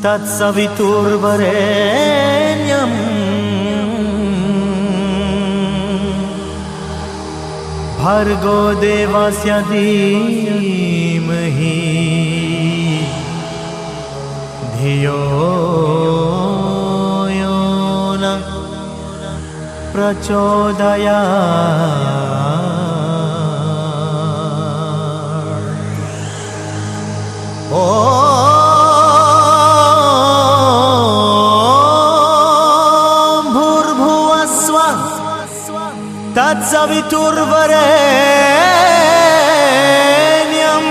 तत्सवितुर्वरेण्यं भर्गो देवस्य धीमहि धियो यो न प्रचोदयात्। तत्सवितुर्वरेण्यं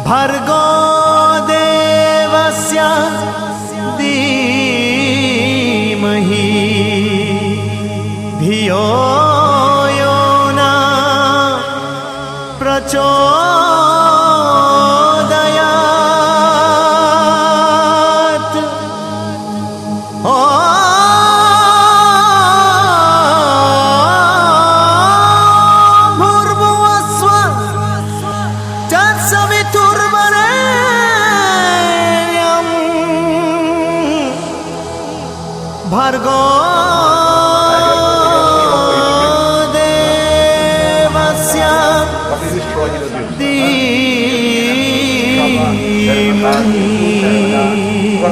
भर्गो देवस्य धीमहि धियो यो न प्रचोदयात्। भर्गो देवस्य धीमहि धियो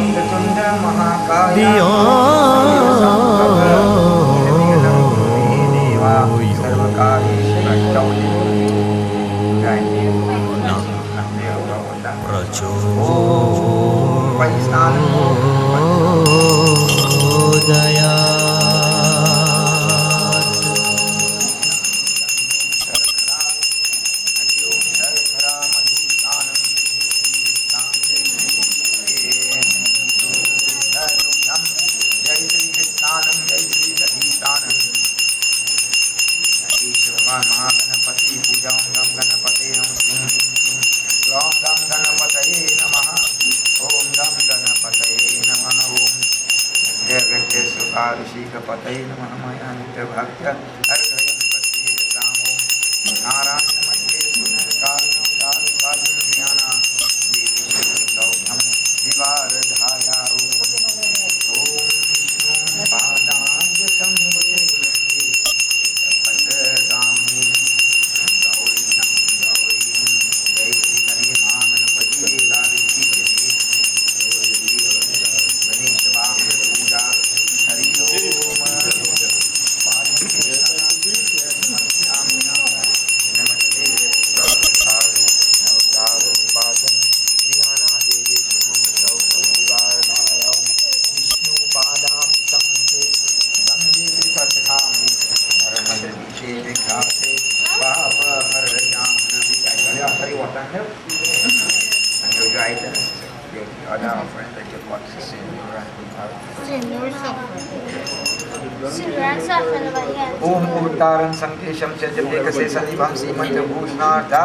ओम उदारं संकेशं च जपेकसे सनिभं सीमन्तभूषणार्था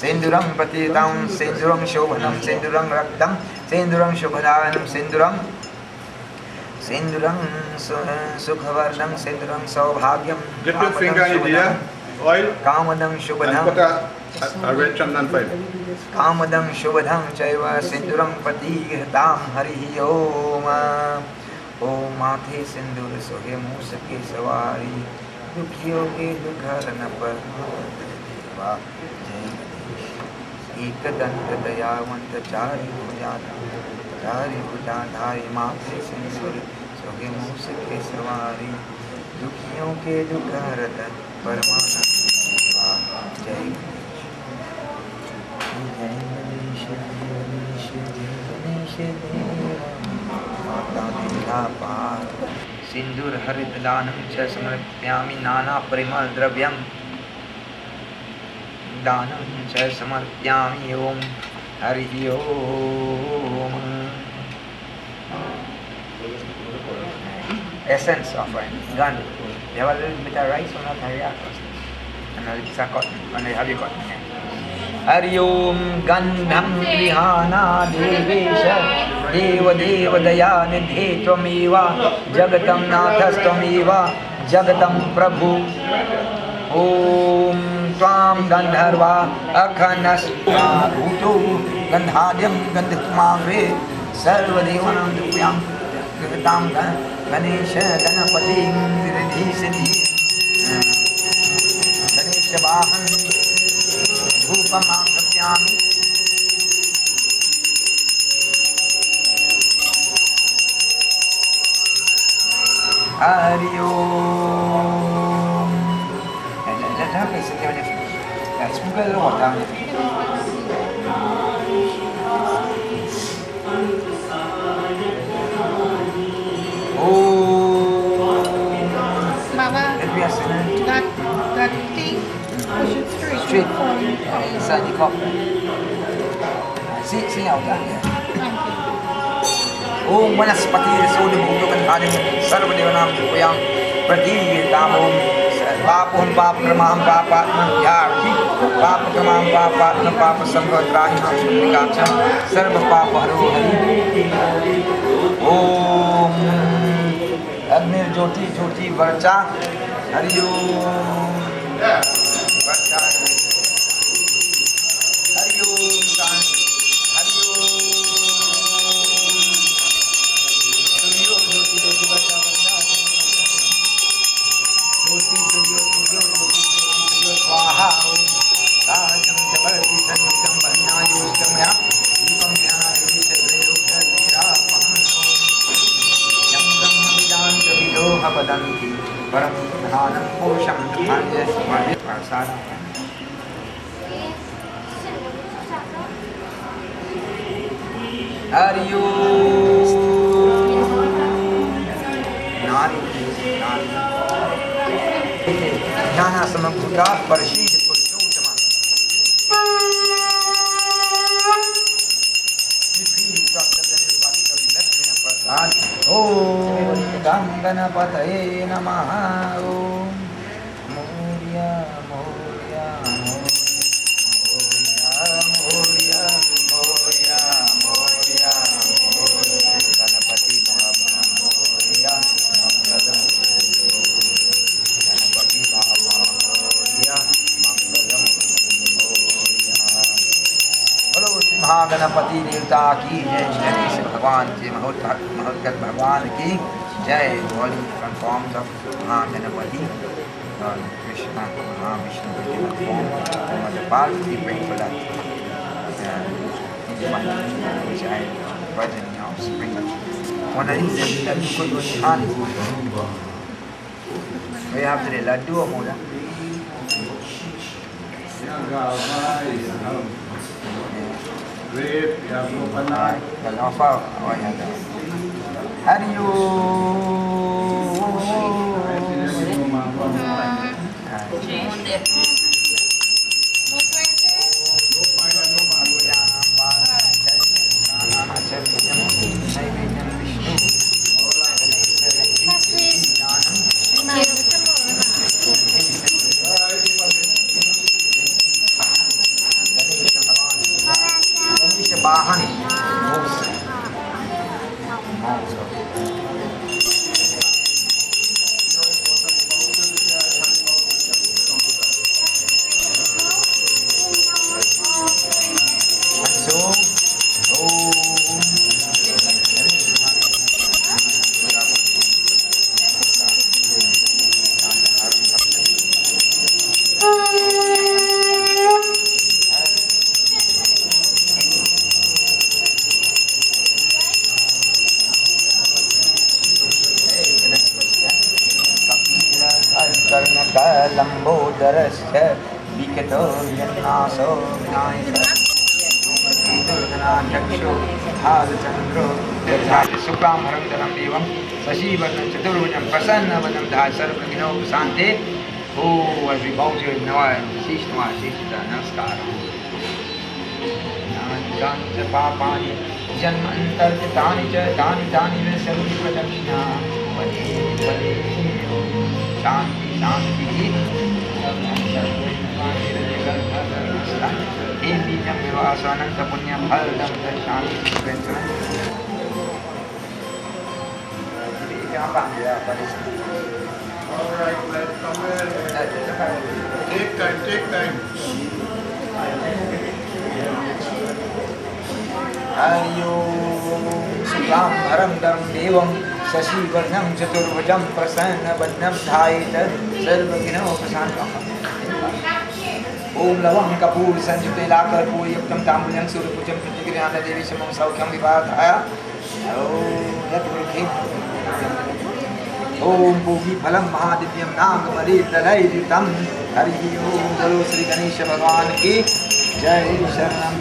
सेन्दुरं पतितं सेन्दुरं शोभनं सेन्दुरं रक्तं सेन्दुरं शुभदानं सेन्दुरं सुखवर्णं सेन्दुरं सौभाग्यं कामदं शुभदं कामदं शुभदं चैव सेन्दुरं पतिहतां हरिः ओम। ओम माथे सिंदूर सोहे मूस के सवारी दुखियों के दुखहरण पर देवा जय गणेश। एक दंत दयावंत चारि भुजाधारी माथे सिंदूर सोहे मूस के सवारी दुखियों के दुखहरण परमानंद देवा जय गणेश। जय गणेश जय गणेश सिंदूर हरित दानं च समर्पयामि नाना परिमल द्रव्यं दानं च समर्पयामि। ओम हरि ओम। Essence offering, gun. You have a little bit of rice or not? Hurry up. And a little bit of cotton. And have you cotton here? Hari Om Gandham Vihana Devesha Deva Deva Dayanidhe Tvameva Jagatam Nathas Tvameva Jagatam Prabhu. Om Tvam Gandharva Akhanas Bhuto Gandhadyam Gandhitmagre Sarvadevanam Dupyam Gagatam Ganesha Ganapati Siddhi Siddhi Ganesha Vahan Bhupamam Pratyami. Hari Om. Let her place it there when you finish. Yeah, sprinkle a little water on it. Baba, Let me ask you. that thing, push it straight. Straight. Forward. Inside the cup. See out there. Yeah. Thank you. Om Vanaspati Sodhi Bhuto Gandhadim Sarvadevanam Dupayam Pradeedam Om Papam Papramam Papatman Yarti Papakramam Papatman Papasamgatrahina Sundrikacham Sarva Papa Haro Hari. Om Agnir Jyoti Jyoti Varcha Hari Om Varcha Hari Om Shanti Hari Om Suryo Jyoti Jyoti Varcha Varcha Jyoti Suryo Suryo Jyoti Suryo Swaha Rajam Jabarti Sanjam Bhanyayo Jamya Deepam Jnanayo Vishatrayo Jyatira Maham Yam Brahma Vidanta Vidoha Vadanti Param Dhanam Purusham Dhanya Smarya Prasada. Hari Om. Nari Nari Jnana Samabhuta Parashid Purushotama. Om Ganganapataye Namaha. Om Moria Moria Moria Moria Moria Moria Moria Ganapati Baba Moria Mangalam Ganapati Baba Moria Mangalam Moria. बोलो श्री महागणपति देवता की जय, श्री गणेश भगवान के महोत्कट भगवान की जय। Body कन्फॉर्म्स of Mahaganapati और कृष्णा महाविष्णु के फॉर्म मदर पाल की praying for that which I virgin of spring. One of these laddu ko to chan. We have the laddu or moda. Kalau apa? Oh ya. Hari bahan लंबोदरस्य विकतो यन्नासो विनायकः दुर्गनाचक्षु भालचन्द्रो यथा शुक्लाम्बरधरं देवं शशिवर्णं चतुर्भुजं प्रसन्नवदनं धा सर्वविघ्नोपशान्ते Oh, every bowser Namaskar. Nani papani janmantarjitani cha dani me sarvi pradakshina vade vade shanti shanti Devi jam vivasananta punya phaldam shanti svenchanan Jadi apa ya pada Alright, let's come in. Take time. Hari Om Suklam Bharam Dharam Devam Sashi Varnam Chaturvajam Prasanna Badnam Dhaita Sarva Ghino Prasanna Om Lavang Kapur Sanjute Lakar Puri Yuktam Tambulyam Surapujam Pratigriana Devi Samam Saukyam Vivadhaya Om Yatguru Khim Om Bhugi Phalam Mahadivyam Nagamari Dalaitam Hari Om Jalo Sri Ganesha Bhagwan Ki Jai Sharanam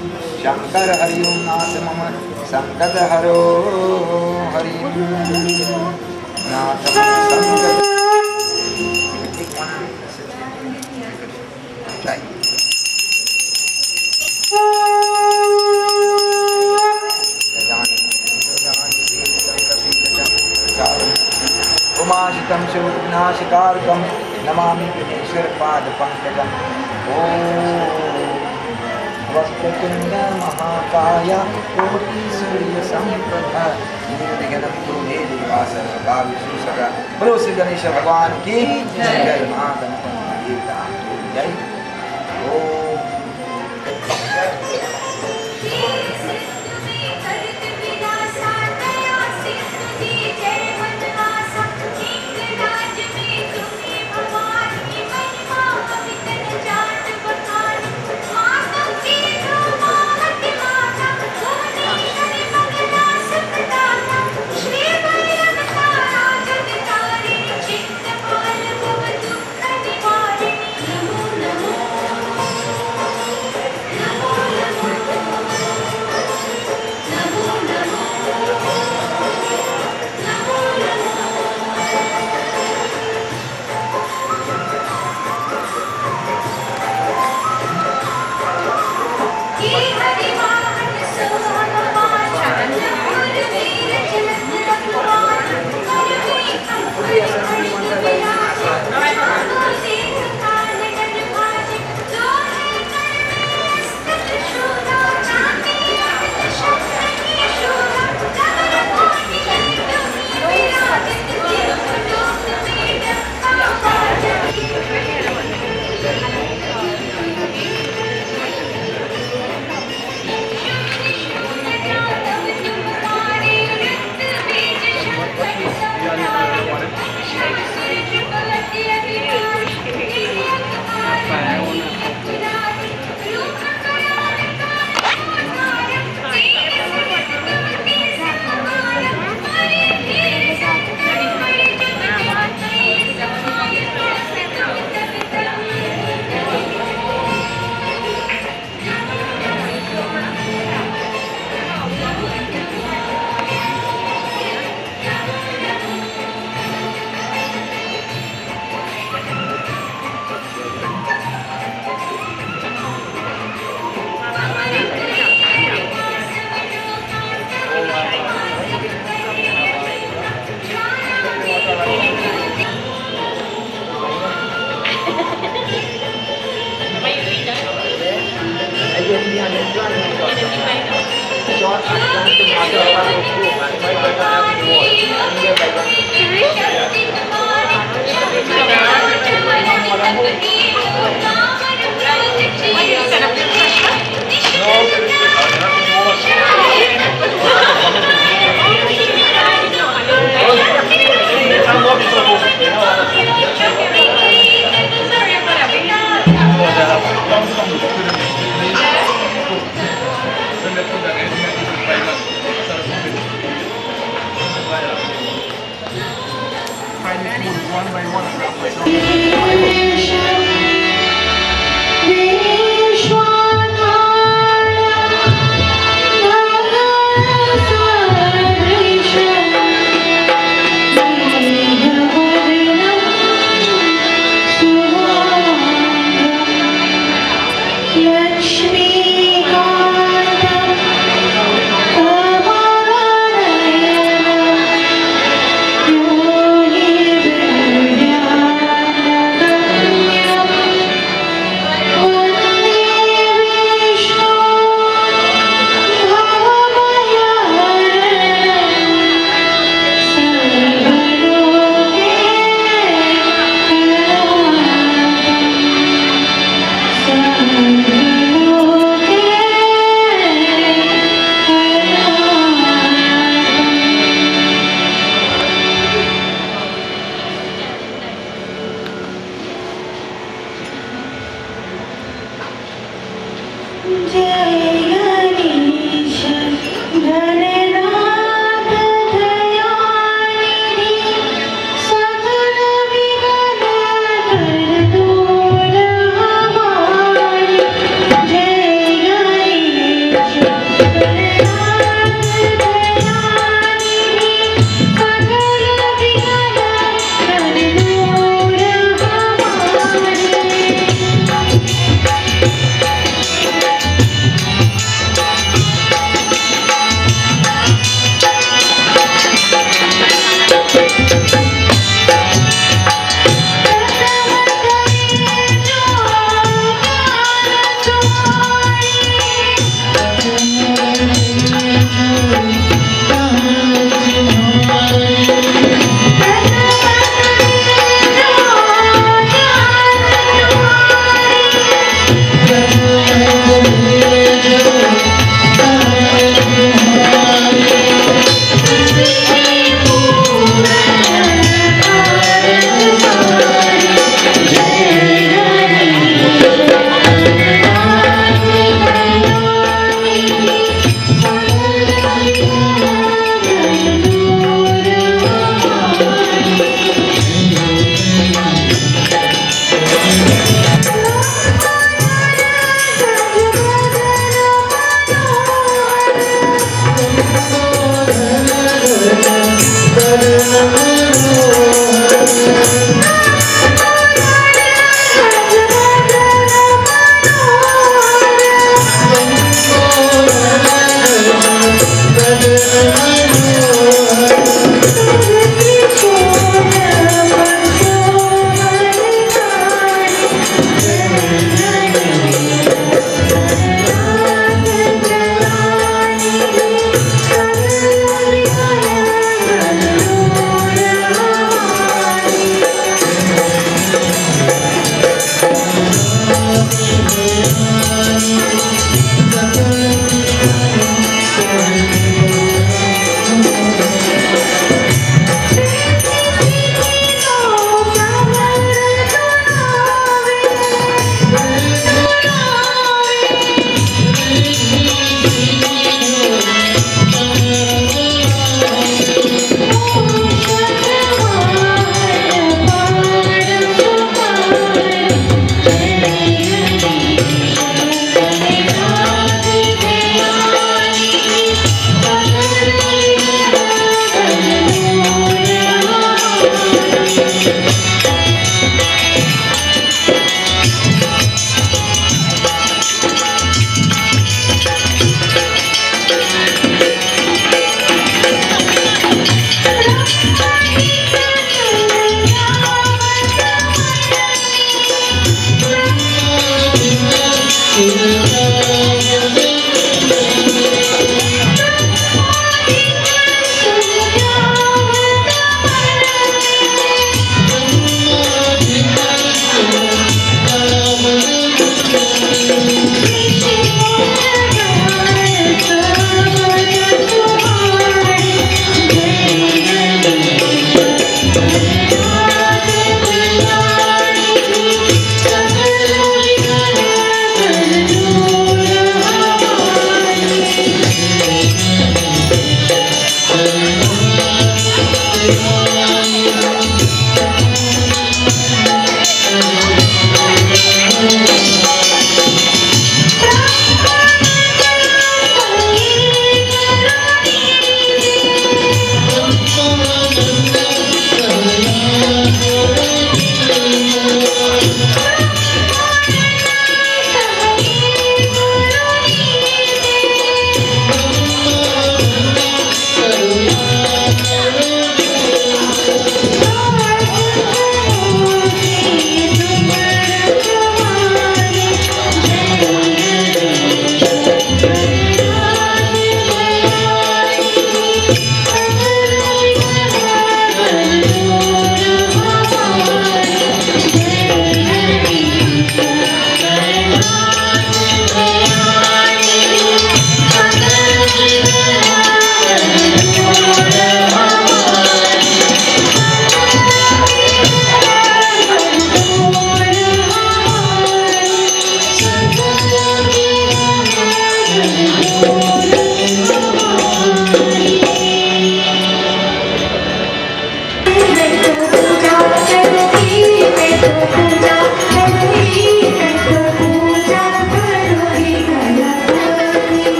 Shankar Hari Om Nath Mama Sankat Haro Hari Nath Sankat Jai Umashitam Shivnashikarkam Namami Vineshwar Pad Pankajam Om Vastatunda Mahakaya Koti Surya Samprabha Nirviganam Kurme Devasa Bhavi Susaka Bolo Sri Ganesha Bhagwan Ki Jai Mahaganapati Devta Jai Om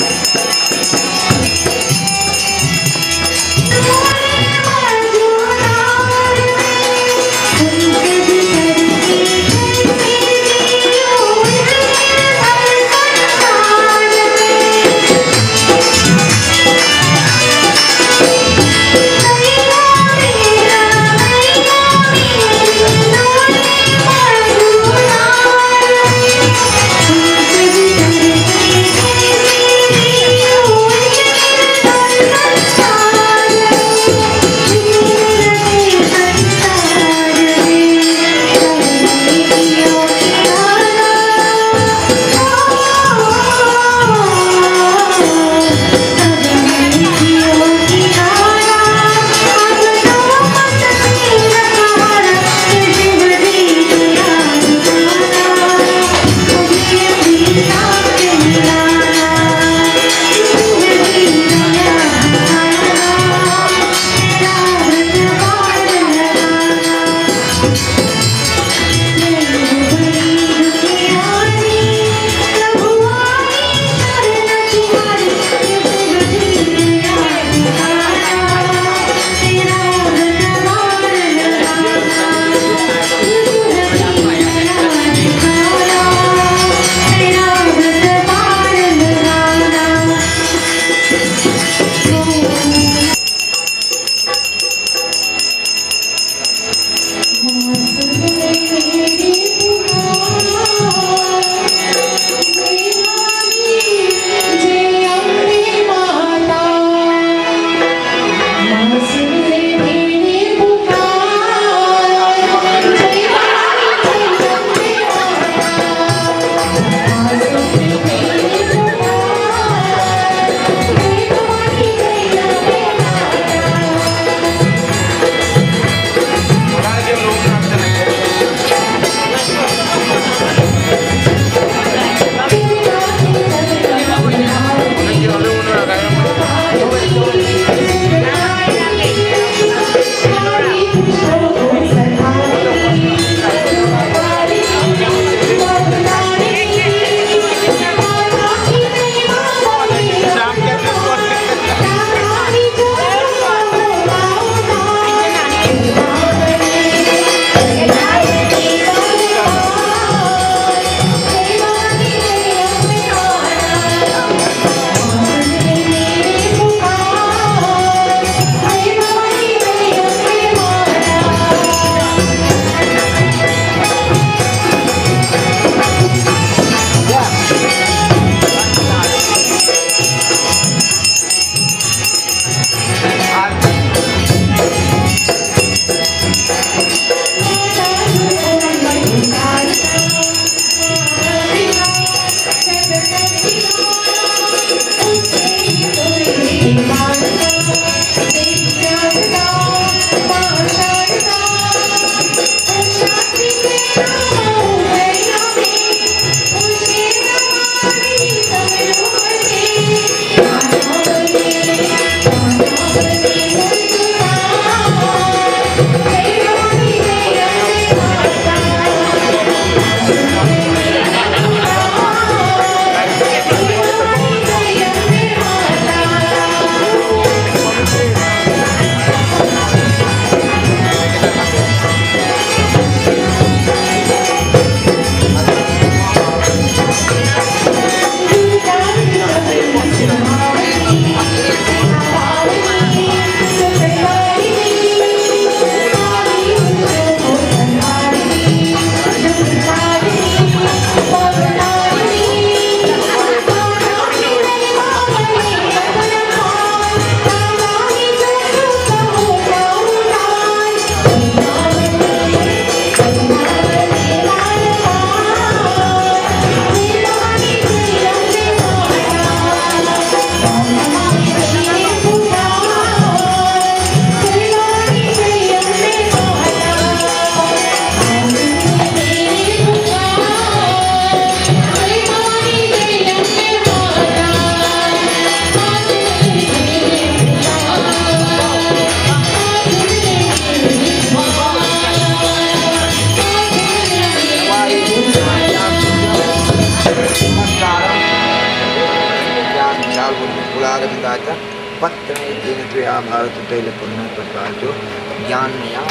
Oh शाल्पुलारविदाच पत्रे तेन त्वया भारततैलपूर्णः प्रकाशो ज्ञानमया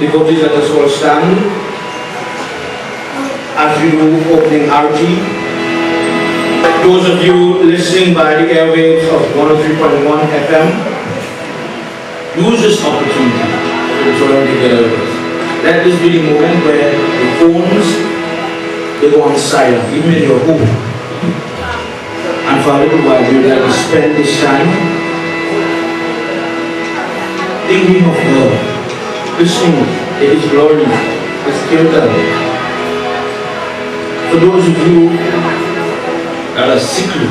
Devotees, let us all stand as we do opening arati. Those of you listening by the airwaves of 103.1 FM, use this opportunity to join together with us. Let this be the moment where the phones they go on silent, even in your home. And for a little while, we would like to spend this time thinking of God, listening to His glory, His kirtan. For those of you that are sickly,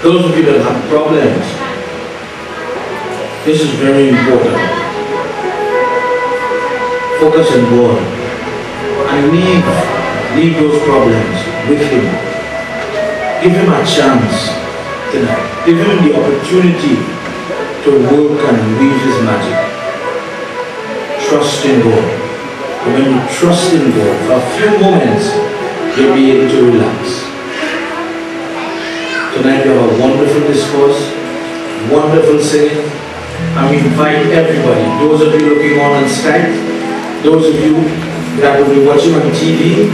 those of you that have problems, this is very important. Focus on God and leave those problems with Him. Give Him a chance tonight. Give Him the opportunity to work and weave His magic. Trust in God. And when you trust in God, for a few moments, you'll be able to relax. Tonight we have a wonderful discourse, wonderful singing, and we invite everybody, those of you looking on Skype, those of you that will be watching on TV,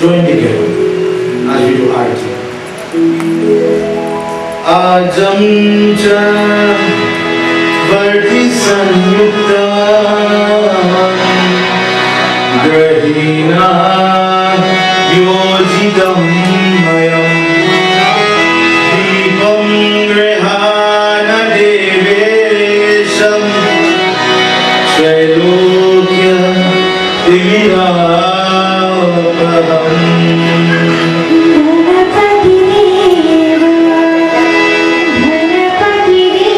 join together as we do arati. Ajam cha varti sanyukta grahina yojidam mayam deepam grihana devesham trailokya divinapaham. Ganapati Deva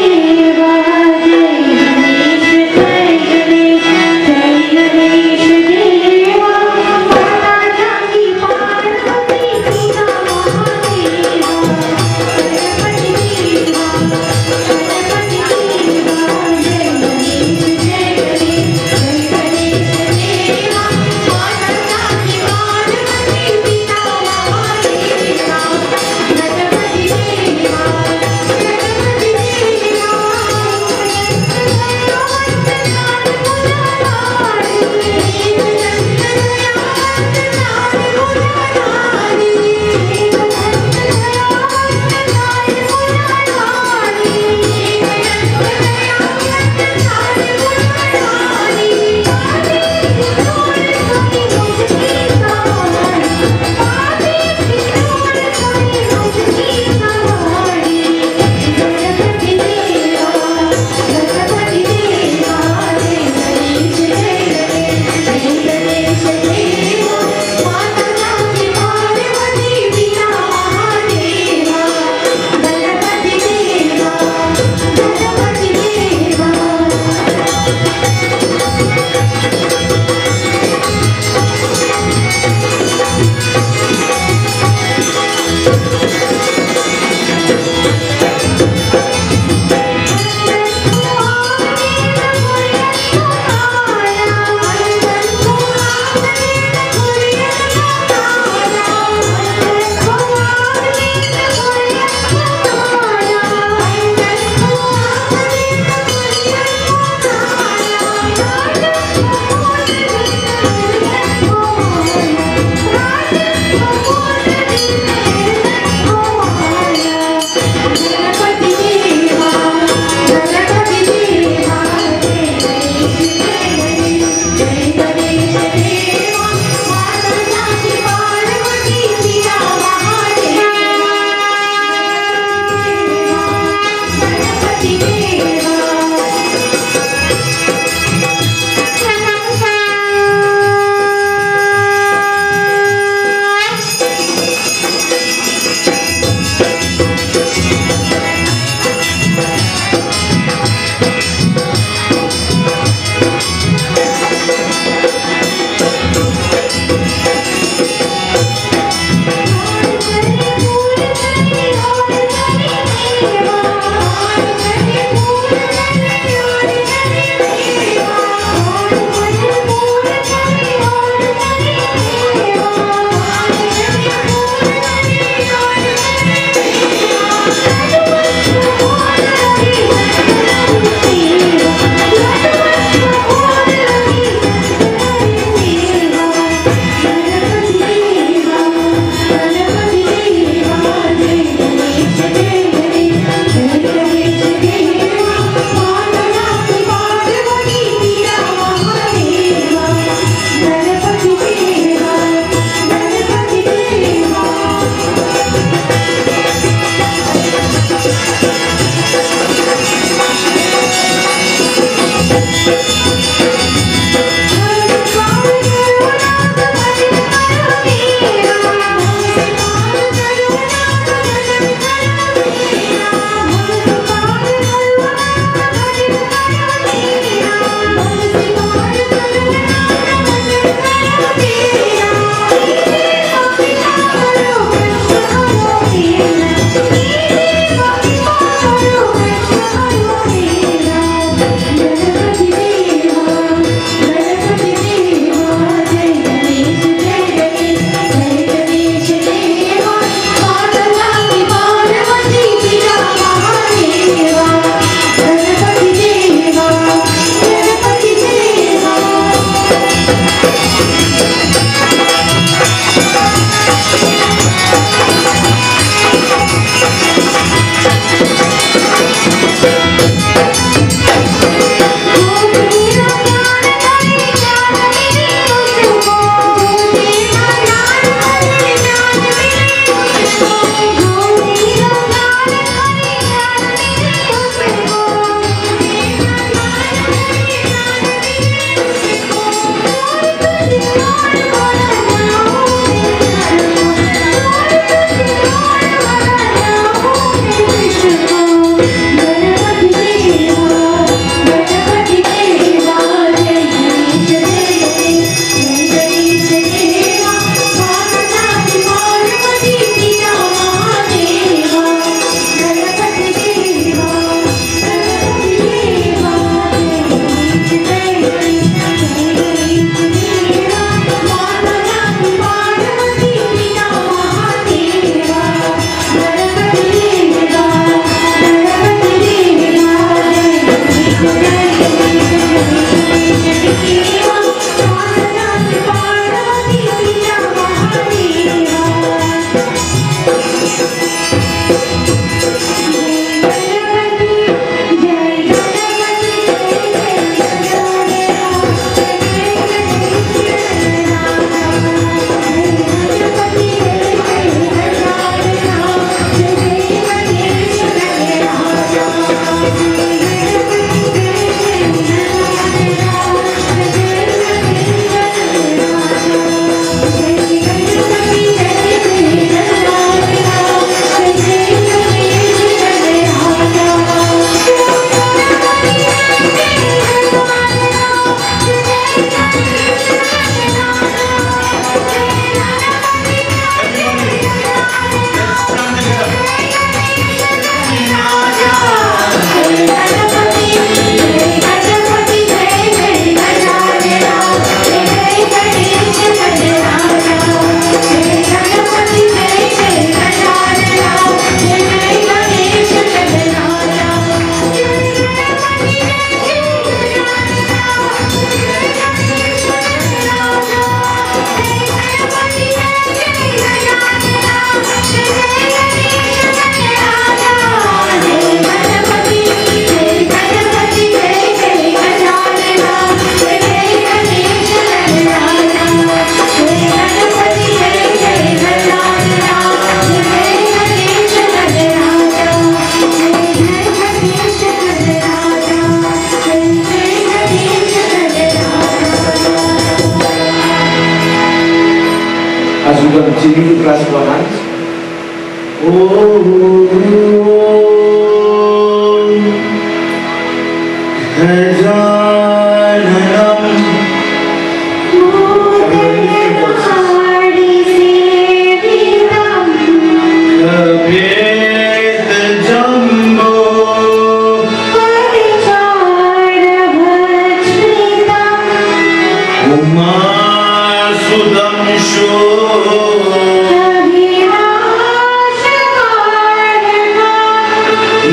As we continue to clasp our hands.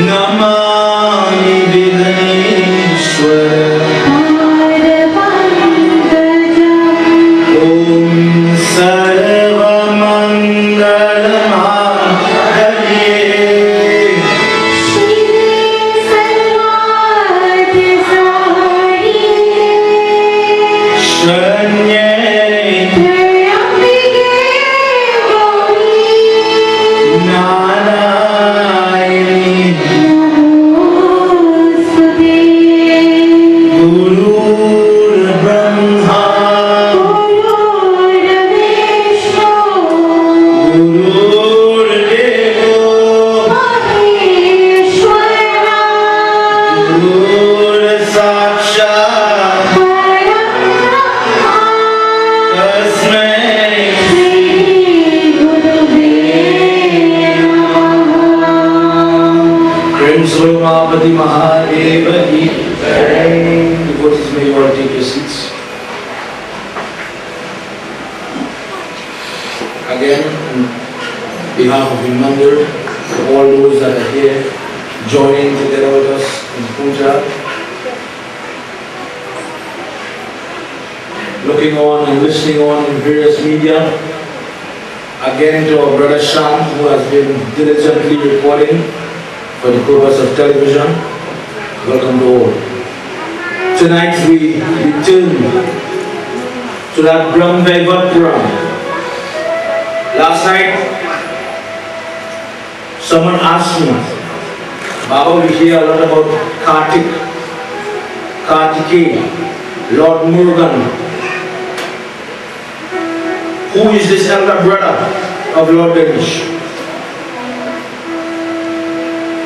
Namami Vineshwara Umápati Mahadeva ki jai. Devotees, may you all take your seats. Again, on behalf of the Mandir, all those that are here joining together with us in puja, looking on and listening on in various media. Again to our brother Sham, who has been diligently reporting for the purpose of television. Welcome to all. Tonight we return to that Brahm Vaivat Puran. Last night, someone asked me, Baba, we hear a lot about Kartikeya, Lord Murugan. Who is this elder brother of Lord Ganesh?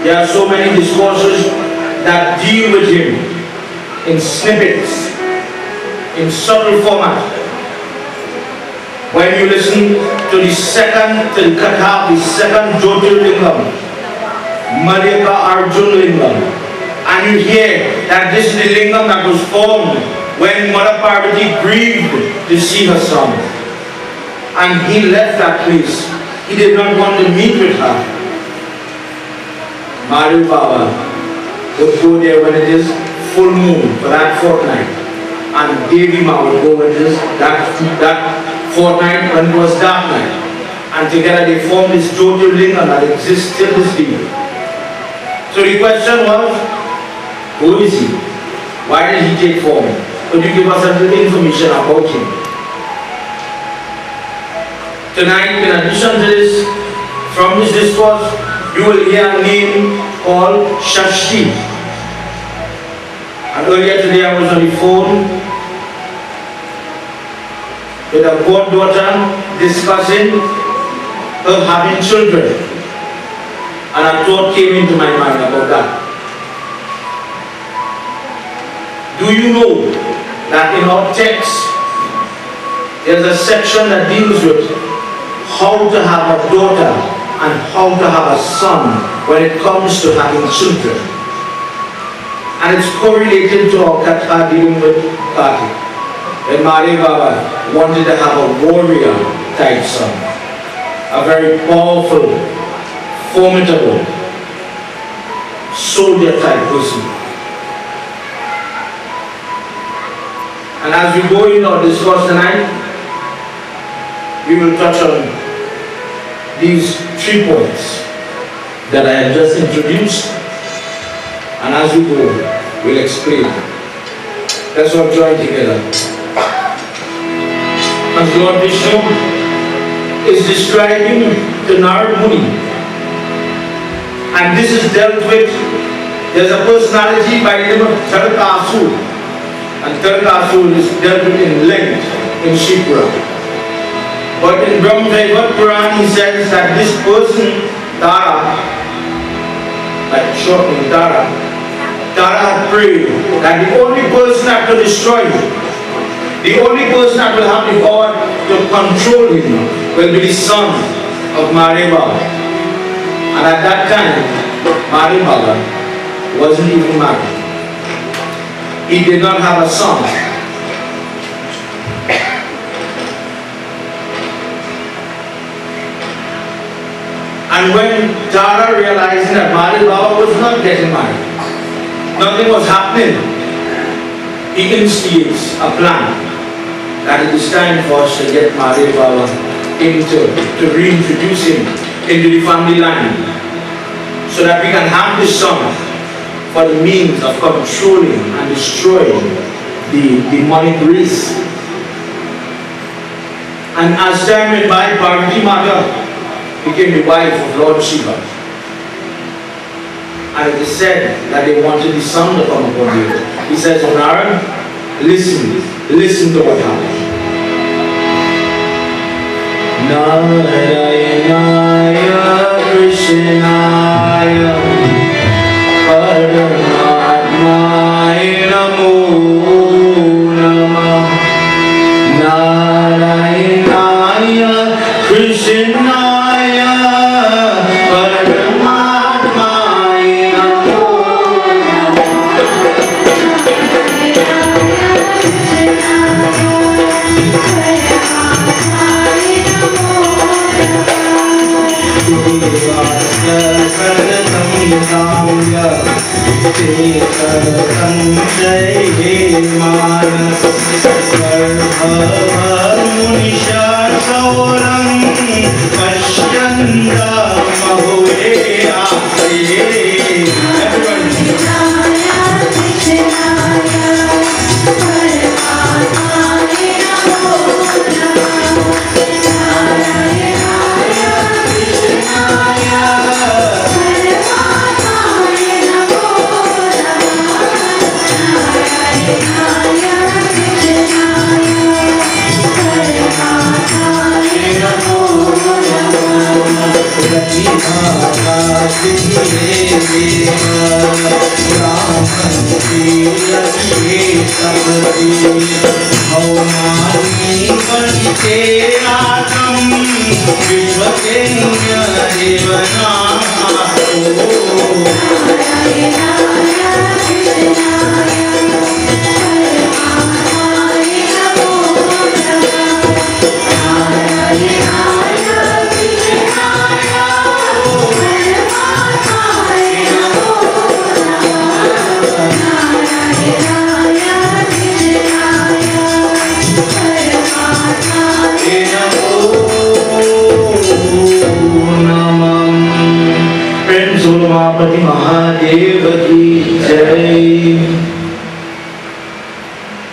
There are so many discourses that deal with him in snippets, in subtle format. When you listen to the Katha, the second Jyotirlingam, Madhyaka Arjun Lingam, and you hear that this is the lingam that was formed when Mother Parvati grieved to see her son. And he left that place. He did not want to meet with her. Madhu Baba would go there when it is full moon for that fortnight. And Devi Ma would go with this, that fortnight when it was dark night. And together they formed this Jyotirlingam that exists till this day. So the question was, who is he? Why did he take form? Could you give us a little information about him? Tonight, in addition to this, from this discourse, you will hear a name called Shashti. And earlier today I was on the phone with a goddaughter discussing her having children. And a thought came into my mind about that. Do you know that in our text, there's a section that deals with how to have a daughter and how to have a son when it comes to having children. And it's correlated to our Katha dealing with Kartik. When Mari Baba wanted to have a warrior type son, a very powerful, formidable, soldier type person. And as we go in our discourse tonight, we will touch on these 3 points that I have just introduced, and as we go, we'll explain. Let's all join together. As Lord Vishnu is describing the Narad Muni, and this is dealt with, there's a personality by the name of Tarakasur, and Tarakasur is dealt with in length in Shivpura. But in Brahm Vaivat Puran he says that this person, Tara, like short name Tara had prayed that the only person that will destroy him, the only person that will have the power to control him will be the son of Mari Baba. And at that time, Mari Baba wasn't even married. He did not have a son. And when Tara realized that Mari Baba was not getting married, nothing was happening, he instigates a plan that it is time for us to get Mari Baba to reintroduce him into the family line so that we can have this son for the means of controlling and destroying the demonic race. And as time went by, Parvati Mata became the wife of Lord Shiva. And it is said that they wanted the sun to come upon you. He says, Narad, listen to what happened. Narayanaya Krishnaya Paramatmaya Namo Namah. Narayanaya Krishnaya Paramatmaya Namo Sanjay हे मानस मुनिशासौरं पश्यन्ता महुरे आसे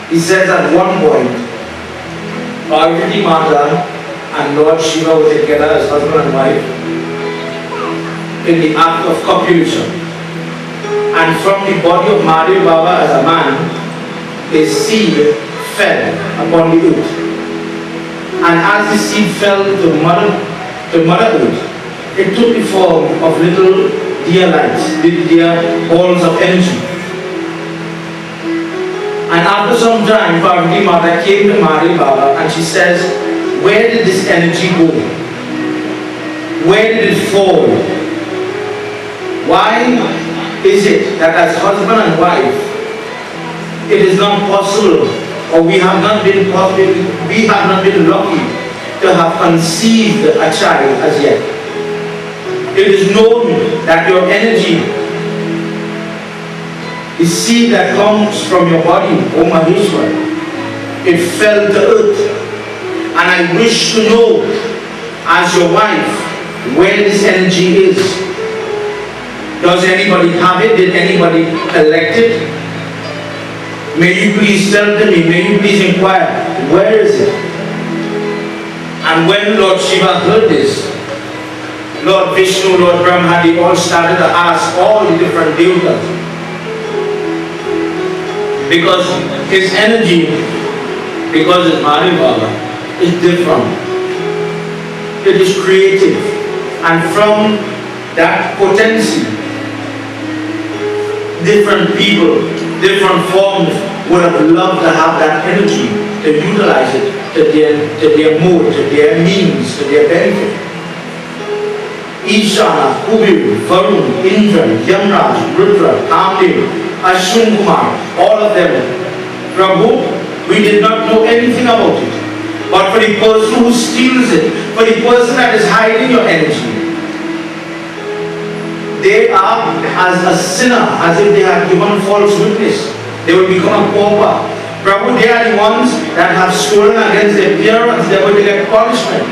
He says at one point, Parvati Mata and Lord Shiva were together as husband and wife in the act of copulation. And from the body of Mahadev Baba as a man, a seed fell upon the earth. And as the seed fell to Mother Earth, it took the form of little deer lights, deer balls of energy. And after some time, Parvati Mata came to Mahadev Baba and she says, where did this energy go? Where did it fall? Why is it that as husband and wife, it is not possible, or we have not been lucky to have conceived a child as yet? It is known that your energy, the seed that comes from your body, O Maheshwar, it fell to earth. And I wish to know, as your wife, where this energy is. Does anybody have it? Did anybody collect it? May you please tell to me, may you please inquire, where is it? And when Lord Shiva heard this, Lord Vishnu, Lord Brahma, they all started to ask all the different devatas. Because his energy, because his Mahadev Baba, is different. It is creative. And from that potency, different people, different forms would have loved to have that energy, to utilize it to their mode, to their means, to their benefit. Ishana, Kubir, Varun, Indra, Yamraj, Rudra, Kamdev, Ashwin Kumar, all of them. Prabhu, we did not know anything about it. But for the person who steals it, for the person that is hiding your energy, they are as a sinner, as if they had given false witness. They will become a pauper. Prabhu, they are the ones that have stolen against their parents. They are going to get punishment.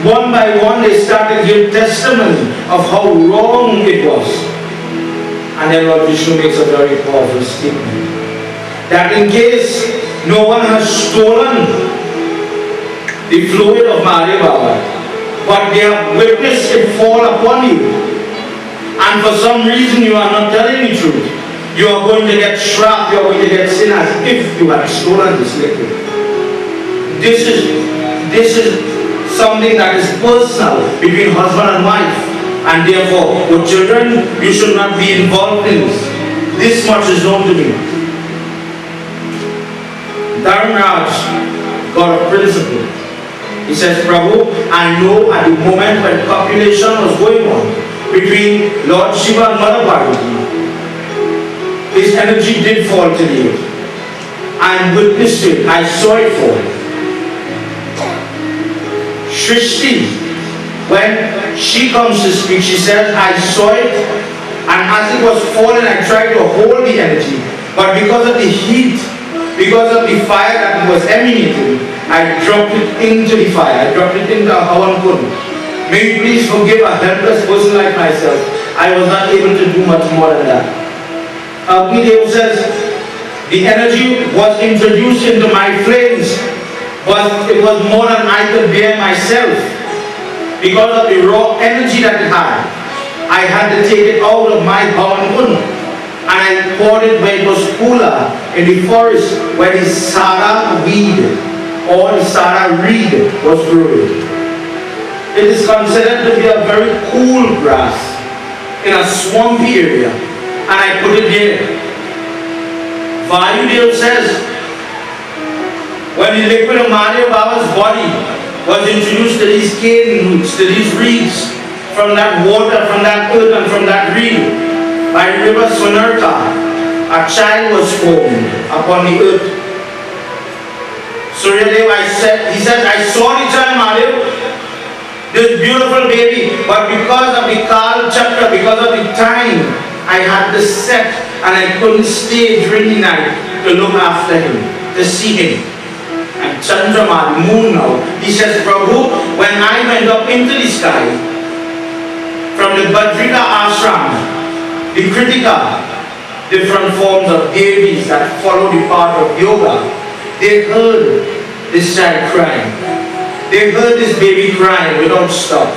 One by one, they started to give testimony of how wrong it was. And then Lord Vishnu makes a very powerful statement. That in case no one has stolen the fluid of Mahadev Baba, but they have witnessed it fall upon you, and for some reason you are not telling the truth, you are going to get trapped, you are going to get sin as if you had stolen this liquid. This is something that is personal between husband and wife, and therefore, with children, you should not be involved in this. This much is known to me. Dharmaraj got a principle. He says, Prabhu, I know at the moment when copulation was going on between Lord Shiva and Mother Parvati, his energy did fall to the earth. I witnessed it, I saw it fall. Shrishti, when she comes to speak, she says, I saw it And as it was falling, I tried to hold the energy. But because of the heat, because of the fire that it was emanating, I dropped it into the fire. I dropped it into a Hawan Kun. May you please forgive a helpless person like myself. I was not able to do much more than that. Agnidev says, the energy was introduced into my flames, but it was more than I could bear myself. Because of the raw energy that it had, I had to take it out of my Hawan Kun, and I poured it where it was cooler, in the forest where the Sara weed or the Sara reed was growing. It is considered to be a very cool grass in a swampy area, and I put it there. Vayudev says, when the liquid of Mahadev Baba's body was introduced to these cane roots, to these reeds, from that water, from that earth, and from that reed, by the river Sunarta, a child was formed upon the earth. Suryadev, he says, I saw the child Mahadev, this beautiful baby, but because of the Kal Chakra, because of the time, I had to set and I couldn't stay during the night to look after him, to see him. And Chandrama, the moon now, he says, Prabhu, when I went up into the sky, from the Badrika ashram, the Kritika, different forms of deities that follow the path of yoga, they heard this child crying. They heard this baby crying without stop,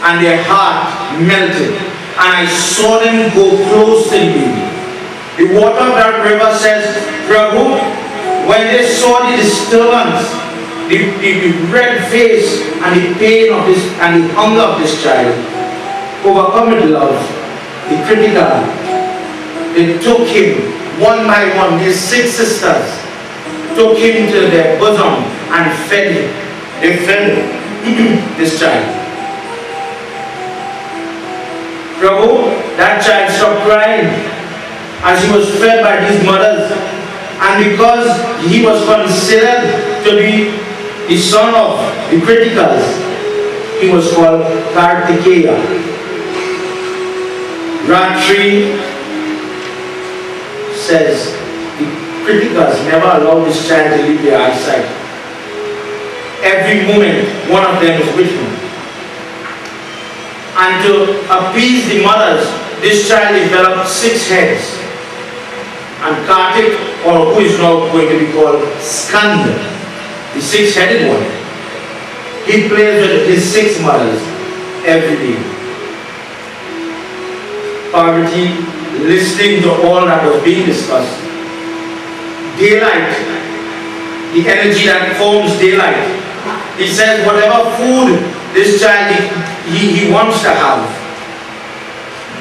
and their heart melted. And I saw them go close to the baby. The water of that river says, Prabhu, when they saw the disturbance, the red face and the pain of this and the hunger of this child, overcome with love, the Kritika, they took him one by one, his 6 sisters, took him to their bosom and fed him. They fed this child. Prabhu, that child stopped crying as he was fed by his mothers, and because he was considered to be the son of the Kritikas, he was called Kartikeya. Ratri says the Kritikas never allowed this child to leave their eyesight. Every moment, one of them is with him. And to appease the mothers, this child developed 6 heads. And Kartik, or who is now going to be called Skanda, the 6-headed one, he plays with his 6 mothers every day. Parvati, listening to all that was being discussed. Daylight, the energy that forms daylight. He says whatever food this child he wants to have,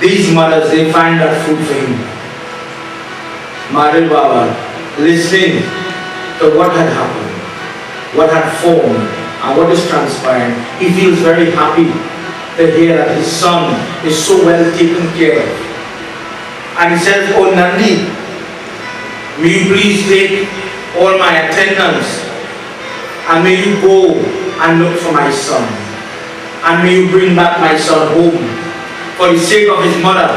these mothers, they find that food for him. Mahadev Baba, listening to what had happened, what had formed, and what is transpiring, he feels very happy to hear that his son is so well taken care of. And he says, oh Nandi, may you please take all my attendants, and may you go and look for my son, and may you bring back my son home for the sake of his mother,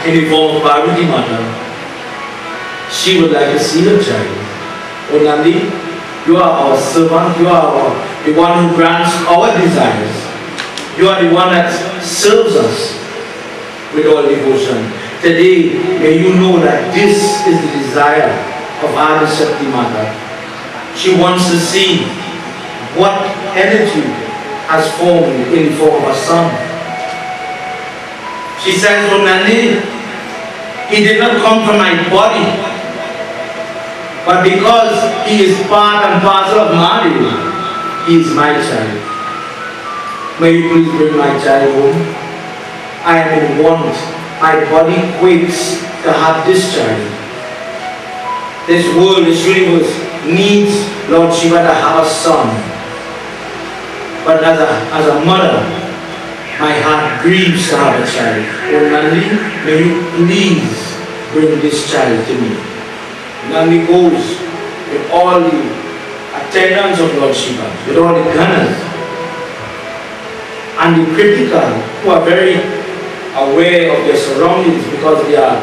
in the form of Parvati Mata. She would like to see the child. Oh Nandi, you are our servant, you are the one who grants our desires. You are the one that serves us with all devotion. Today, may you know that this is the desire of Adi Shakti Mata. She wants to see what energy has formed in the form of a son. She says, oh Nandi, he did not come from my body, but because he is part and parcel of Mahadev, he is my child. May you please bring my child home. I am in want. My body quakes to have this child. This world, this universe needs Lord Shiva to have a son. But as a mother, my heart grieves to have a child. Oh Nandi, may you please bring this child to me. Nandi goes with all the attendants of Lord Shiva, with all the gunners, and the critical, who are very aware of their surroundings because they're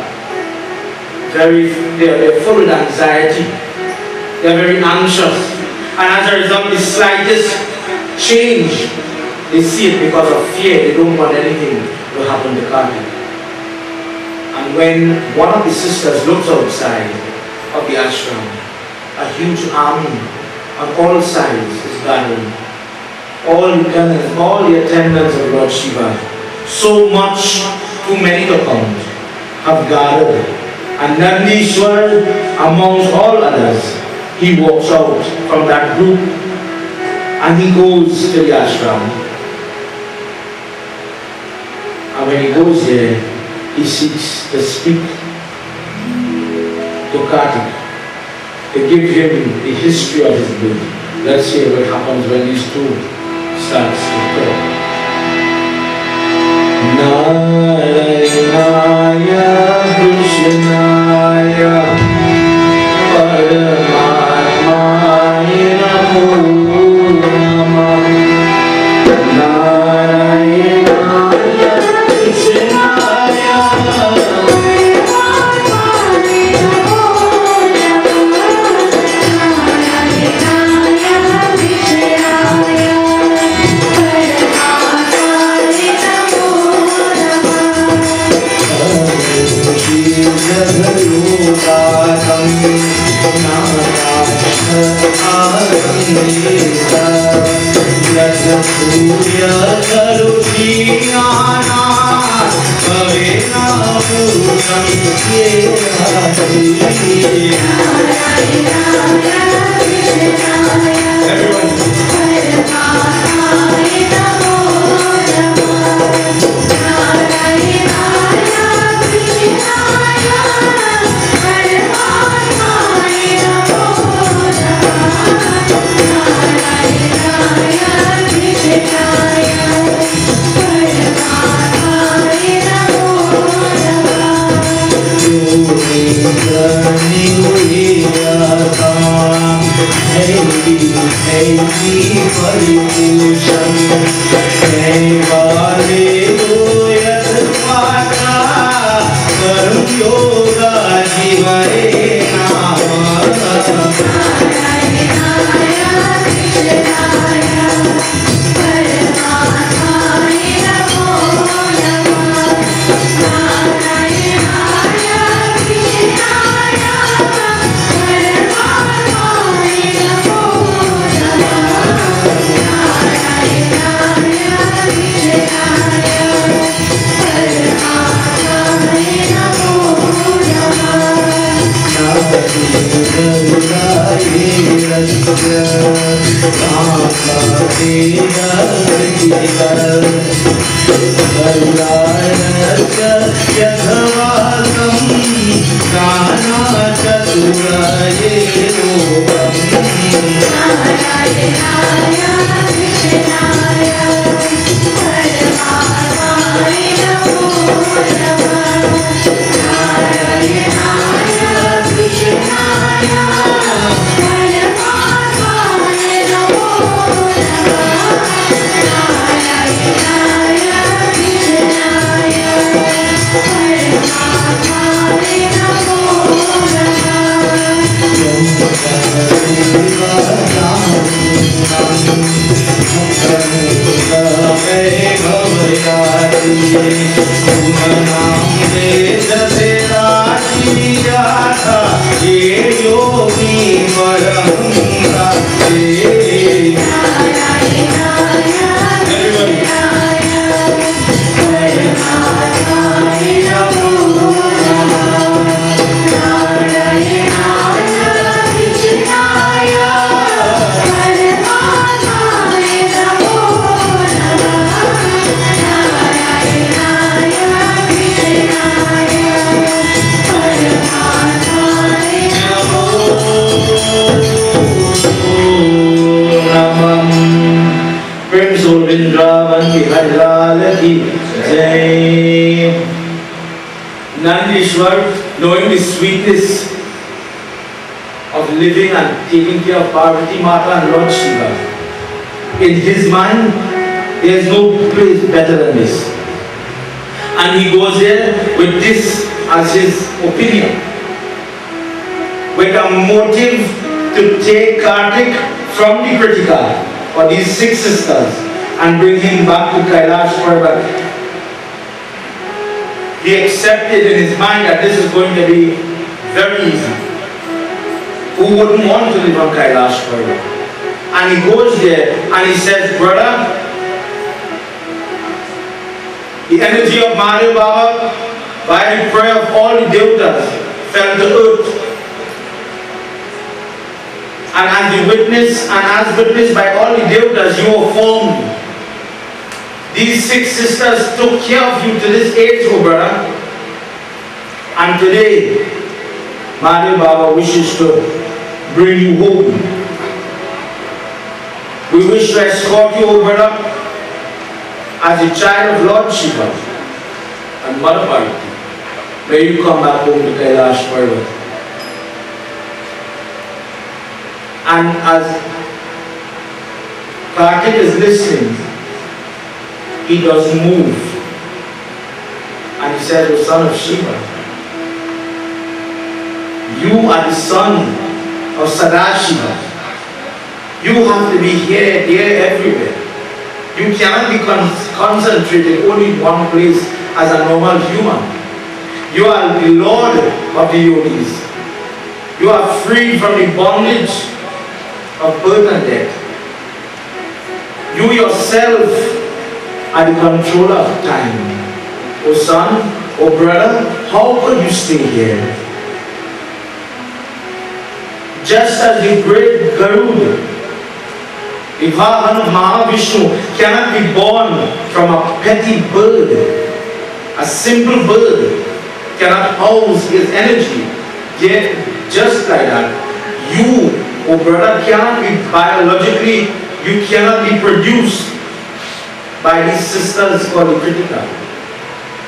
full of anxiety. They're very anxious. And as a result, the slightest change, they see it because of fear. They don't want anything to happen to Kartik. And when one of the sisters looks outside of the ashram, a huge army on all sides is gathering. All the attendants of Lord Shiva, so much, too many to count, have gathered. And Nandishwar, amongst all others, he walks out from that group and he goes to the ashram. And when he goes there, he seeks to speak to Kartik, to give him the history of his birth. Let's hear what happens when these two starts to talk. Narayana Krishnaya Paramatmaya Namo Namah. Narayana Krishnaya Nandishwar, knowing the sweetness of living and taking care of Parvati Mata and Lord Shiva, in his mind, there is no place better than this. And he goes there with this as his opinion, with a motive to take Kartik from the critical, or these 6 sisters, and bring him back to Kailash Parbat. He accepted in his mind that this is going to be very easy. Who wouldn't want to live on Kailash Parbat? And he goes there and he says, brother, the energy of Mahadev Baba, by the prayer of all the devatas, fell to earth. And as witnessed by all the devatas, you were formed. These 6 sisters took care of you to this age, oh brother. And today, Mahadev Baba wishes to bring you home. We wish to escort you, oh brother, as a child of Lord Shiva and Mother Parvati. May you come back home to Kailash Parvat. And as Kartik is listening, he doesn't move. And he said, "O son of Shiva, you are the son of Sadashiva. You have to be here, there, everywhere. You cannot be concentrated only in one place as a normal human. You are the Lord of the yogis. You are freed from the bondage of birth and death. You yourself are the controller of time. O son, O brother, how could you stay here? Just as the great Garuda, the Vahan of Mahavishnu, cannot be born from a petty bird, a simple bird cannot house his energy. Yet, just like that, you, O brother, cannot be biologically, you cannot be produced by these sisters called the Kritika.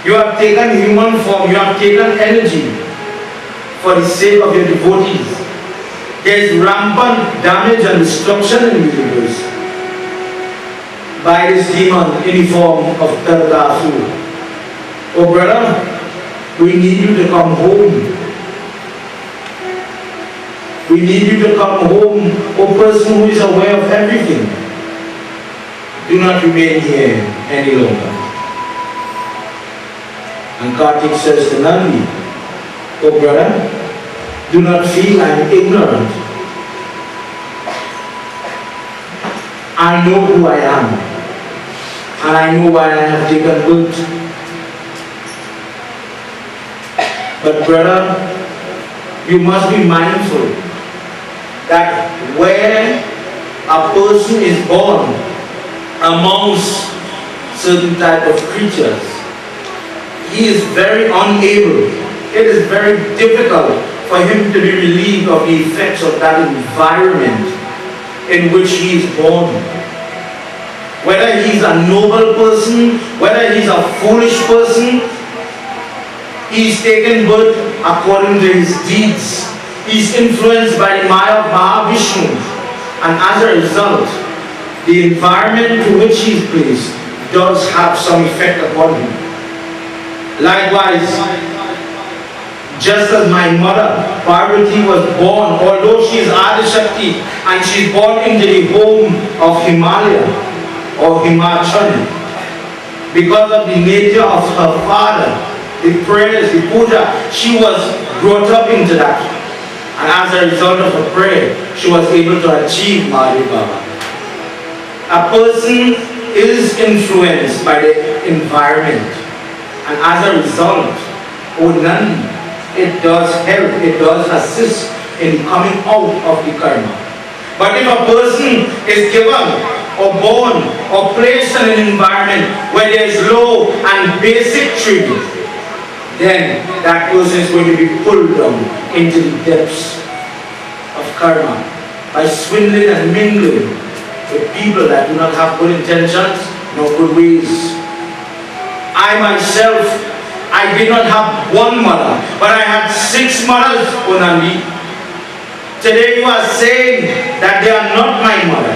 You have taken human form, you have taken energy for the sake of your devotees. There is rampant damage and destruction in the universe by this demon in the form of Taradasu. Oh brother, we need you to come home. We need you to come home, oh person who is aware of everything. Do not remain here any longer. And Kartik says to Nandi, oh brother, do not feel I am ignorant. I know who I am. And I know why I have taken birth. But brother, you must be mindful that where a person is born amongst certain type of creatures, he is very unable. It is very difficult for him to be relieved of the effects of that environment in which he is born. Whether he is a noble person, whether he is a foolish person, he is taken birth according to his deeds. He is influenced by the Maya of Mahavishnu, and as a result, the environment to which he is placed does have some effect upon him. Likewise, just as my mother, Parvati, was born, although she is Adishakti, and she is born into the home of Himalaya or Himachal, because of the nature of her father, the prayers, the puja, she was brought up into that. And as a result of her prayer, she was able to achieve Mahadev Baba. A person is influenced by the environment, and as a result, Nandi, it does help, it does assist in coming out of the karma. But if a person is given or born or placed in an environment where there is low and basic training, then that person is going to be pulled down into the depths of karma by swindling and mingling with people that do not have good intentions nor good ways. I myself, I did not have one mother, but I had 6 mothers, O Nandi. Today you are saying that they are not my mother,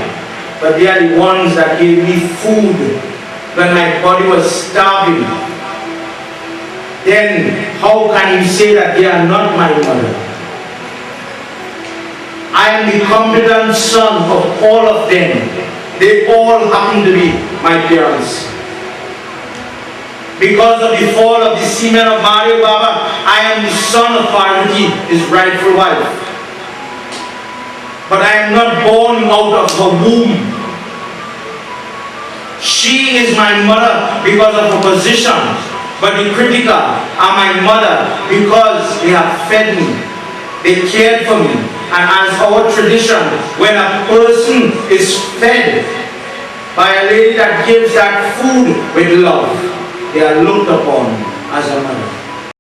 but they are the ones that gave me food when my body was starving. then how can you say that they are not my mother? I am the competent son of all of them. They all happen to be my parents. Because of the fall of the semen of Mario Baba, I am the son of Parvati, his rightful wife. But I am not born out of her womb. She is my mother because of her position, but the Kritika are my mother because they have fed me, they cared for me. And as our tradition, when a person is fed by a lady that gives that food with love, they are looked upon as a mother.